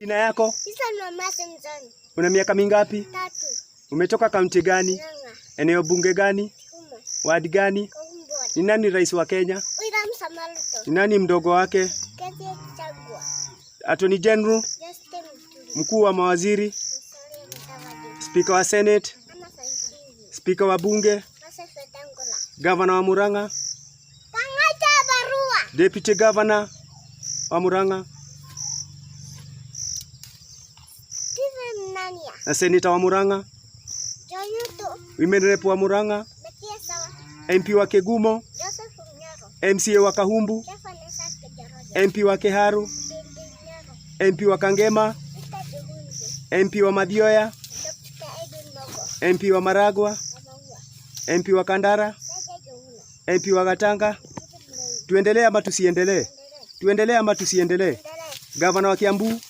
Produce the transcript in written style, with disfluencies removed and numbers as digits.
Jina yako? Una miaka mingapi? 3. Umetoka kaunti gani? Nanga. Eneo bunge gani? Kuma. Wadi gani? Kumbwa. Ni nani rais wa Kenya? William Samoei Ruto. Ni nani mdogo wake? Kati Chagwa. Attorney General, Justin Muturi. mkuu wa mawaziri, Musalia Mudavadi. Speaker wa Senate, Ama Sanchivi. Speaker wa bunge, Moses Wetangula. Governor wa Murang'a, Tangacha barua. Deputy Governor wa Murang'a, Steven Nania. na Senator wa Murang'a, Joyuto. Women Rep wa Murang'a, Betia Sawa. MP wa Kegumo, Joseph Nyoro. MCA wa Kahumbu, Vanessa Kejaroja. MP wa Keharu, Bibi Nyoro. MP wa Kangema, Peter Jehunzi. MP wa Madhioya, Dr. Edwin Mogo. MP wa Maragwa, Amaua. MP wa Kandara, Saja Jehuna. MP wa Gatanga. Stephen Mlei. Tuendelee ama tusiendelee? Endelee. Tuendelee ama tusiendelee? Endelee. Governor wa Kiambu,